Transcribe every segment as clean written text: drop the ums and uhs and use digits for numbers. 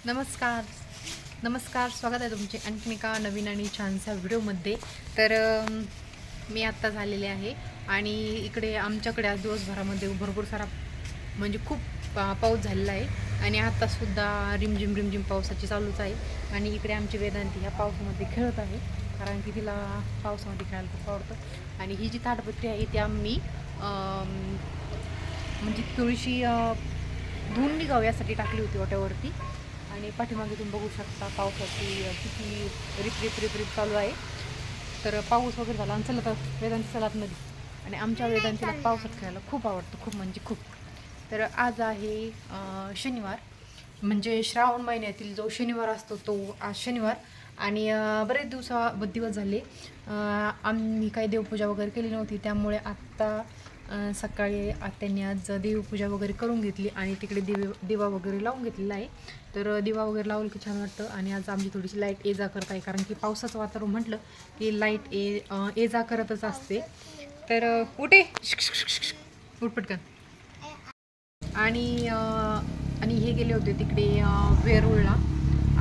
नमस्कार नमस्कार, स्वागत आहे तुमचे आणखीन एका नवीन आणि छानशा व्हिडिओमध्ये. तर मी आत्ता झालेले आहे आणि इकडे आमच्याकडे आज दिवसभरामध्ये भरपूर सारा म्हणजे खूप पाऊस झालेला आहे आणि आत्तासुद्धा रिमझिम रिमझिम पावसाची चालूच आहे. आणि इकडे आमची वेदांती ह्या पावसामध्ये खेळत आहे, कारण की तिला पावसामध्ये खेळायला खूप आवडतं. आणि ही जी ताडपत्री आहे ती आम्ही म्हणजे थोडीशी धुवून निघावं यासाठी टाकली होती ओट्यावरती. आणि पाठीमागे तुम्ही बघू शकता पावसाची किती रिप रिप रिप रिप चालू आहे. तर पाऊस वगैरे झाला आणि चला वेदांती चलात नदी. आणि आमच्या वेदांतीला पावसात खेळायला खूप आवडतं, खूप म्हणजे खूप. तर आज आहे शनिवार, म्हणजे श्रावण महिन्यातील जो शनिवार असतो तो आज शनिवार. आणि बरेच दिवस झाले आम्ही काही देवपूजा वगैरे केली नव्हती, त्यामुळे आत्ता सकाळी आत्यांनी आज देवपूजा वगैरे करून घेतली आणि तिकडे दिवा वगैरे लावून घेतलेला आहे. तर दिवा वगैरे लावलं की छान वाटतं. आणि आज आमची थोडीशी लाईट ये जा करत आहे, कारण की पावसाचं वातावरण म्हटलं की लाईट ये जा करतच असते. तर उठे उठ पटकन. आणि हे गेले होते तिकडे वेरूळला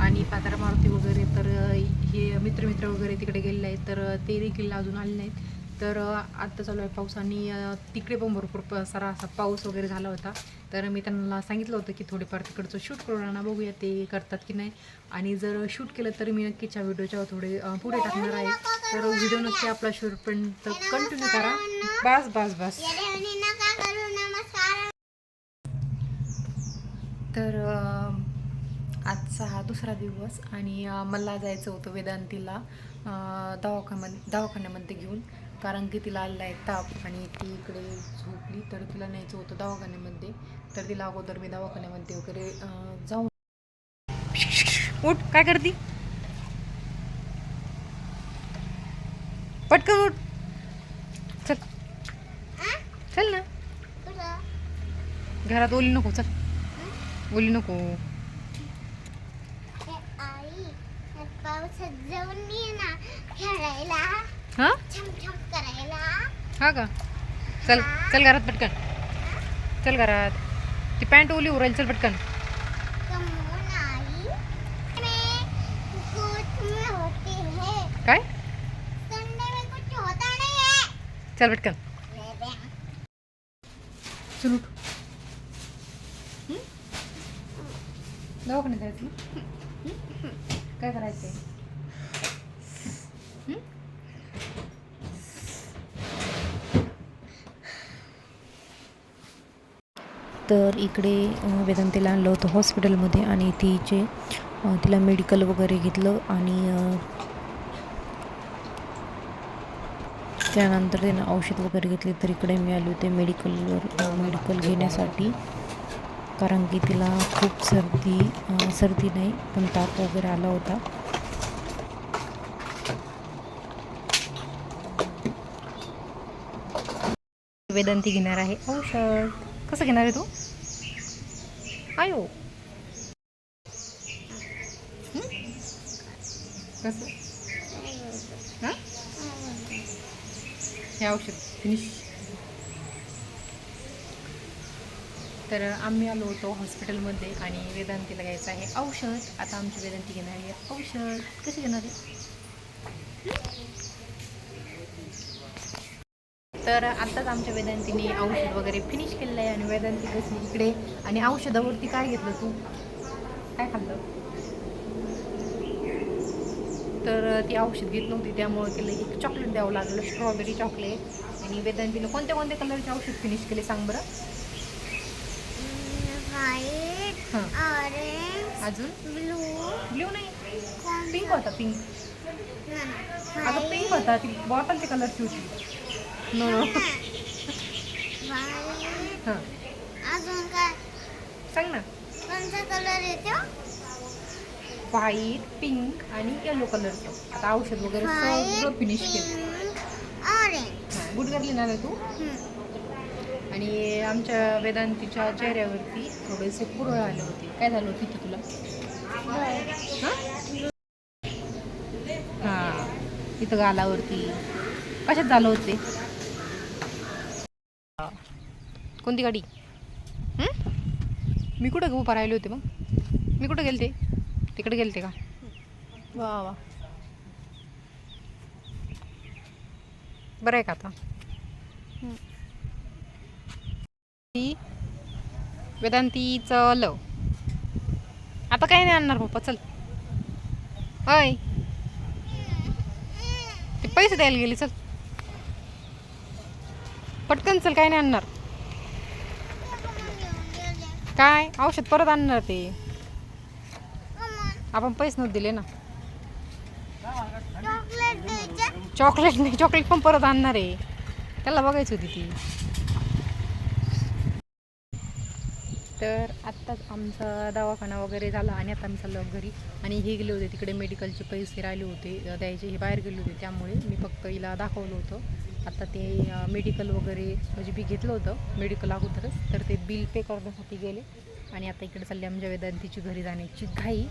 आणि पातारा मारुती वगैरे. तर हे मित्र वगैरे तिकडे गेलेले आहेत, तर ते देखील अजून आले नाहीत. तर आत्ता चालू आहे पाऊस आणि तिकडे पण भरपूर सारा असा पाऊस वगैरे झाला होता. तर मी त्यांना सांगितलं होतं की थोडीफार तिकडचं शूट करून आणा, बघूया ते करतात की नाही. आणि जर शूट केलं तर मी नक्कीच व्हिडिओच्या थोडे पुढे टाकणार आहे. तर व्हिडिओ नक्की आपला शेवटपर्यंत कंटिन्यू करा. बस बस बस. तर आजचा हा दुसरा दिवस आणि मला जायचं होतं वेदांतीला दवाखान्यामध्ये घेऊन, कारण की तिला आलेला आहे ताप आणि ती इकडे झोपली. तर तिला न्यायचं होतं दवाखान्यामध्ये. तर तिला अगोदर मी दवाखान्यामध्ये वगैरे जाऊन. उठ, काय करती? पटकन उठ, चल चल ना. घरात ओली नको, चल ओली नको. हा हा का? चल चल घरात पटकन, चल घरात. ती पॅन्ट ओली उरायला, चल पटकन. काय? चल पटकन, चल उठ. दवाखान्यात जायचं ना? काय करायचंय? तर इकडे वेदांतीला आणलं होतं हॉस्पिटलमध्ये आणि तिला मेडिकल वगैरे घेतलं. आणि त्यानंतर त्यानं औषध वगैरे घेतले. तर इकडे मी आले होते मेडिकल घेण्यासाठी, कारण की तिला खूप सर्दी नाही पण ताप वगैरे आला होता. वेदांती घेणार आहे औषध. कसं घेणार आहे तू? आयो कसं? हां, हे औषध फिनिश. तर आम्ही आलो होतो हॉस्पिटलमध्ये आणि वेदांतीला घ्यायचं आहे औषध. आता आमची वेदांती घेणार आहे औषध. कशी घेणार आहे? तर आत्ताच आमच्या वेदांतीने औषध वगैरे फिनिश केलेलं आहे. आणि वेदांती कशी इकडे. आणि औषधावरती काय घेतलं तू? काय खाल्लं? तर ती औषध घेत नव्हती, त्यामुळे तिला एक चॉकलेट द्यावं लागलं, स्ट्रॉबेरी चॉकलेट. आणि वेदांतीनं कोणत्या कोणत्या कलरचे औषध फिनिश केले सांग बरं. हां, अजून ब्लू नाही, पिंक होता. पिंक, अगं पिंक होता, ती बॉटलच्या कलरची होती. No no. हां, अजून काय सांग ना. कोणता कलर येतो? व्हाईट, पिंक आणि येलो कलरचं. आता औषध वगैरे सगळं फिनिश केलं. ऑरेंज. हां, गुड गर्ल येणार आहे तू. आणि आमच्या वेदांतीच्या चेहऱ्यावरती थोडेसे पुरळ आले होते. काय झालं होतं की तुला? हां, इथं गालावरती. कशात झालं होते? कोणती गाडी? मी कुठं उभा राहिले होते? मग मी कुठं गेले ते? तिकडे गेलते का? वा वा. बरं आहे का आता? वेदांती चल. आता काही नाही आणणार पप्पा, चल. होय, ते पैसे द्यायला गेली, चल पटकन चल, काही नाही आणणार. काय औषध परत आणणार ते? आपण पैसे नव्हते दिले ना. चॉकलेट द्यायचे. चॉकलेट नाही, चॉकलेट पण परत आणणार आहे. त्याला बघायची होती ती. तर आत्ताच आमचा दवाखाना वगैरे झाला आणि आता आम्ही चाललो घरी. आणि हे गेले होते तिकडे, मेडिकलचे पैसे राहिले होते द्यायचे, हे बाहेर गेले होते, त्यामुळे मी फक्त हिला दाखवलं होतं. आता ते मेडिकल वगैरे म्हणजे मी घेतलं होतं मेडिकल अगोदरच, तर ते बिल पे करण्यासाठी गेले. आणि आता इकडे चालले आमच्या वेदांतीची घरी जाण्याची घाई.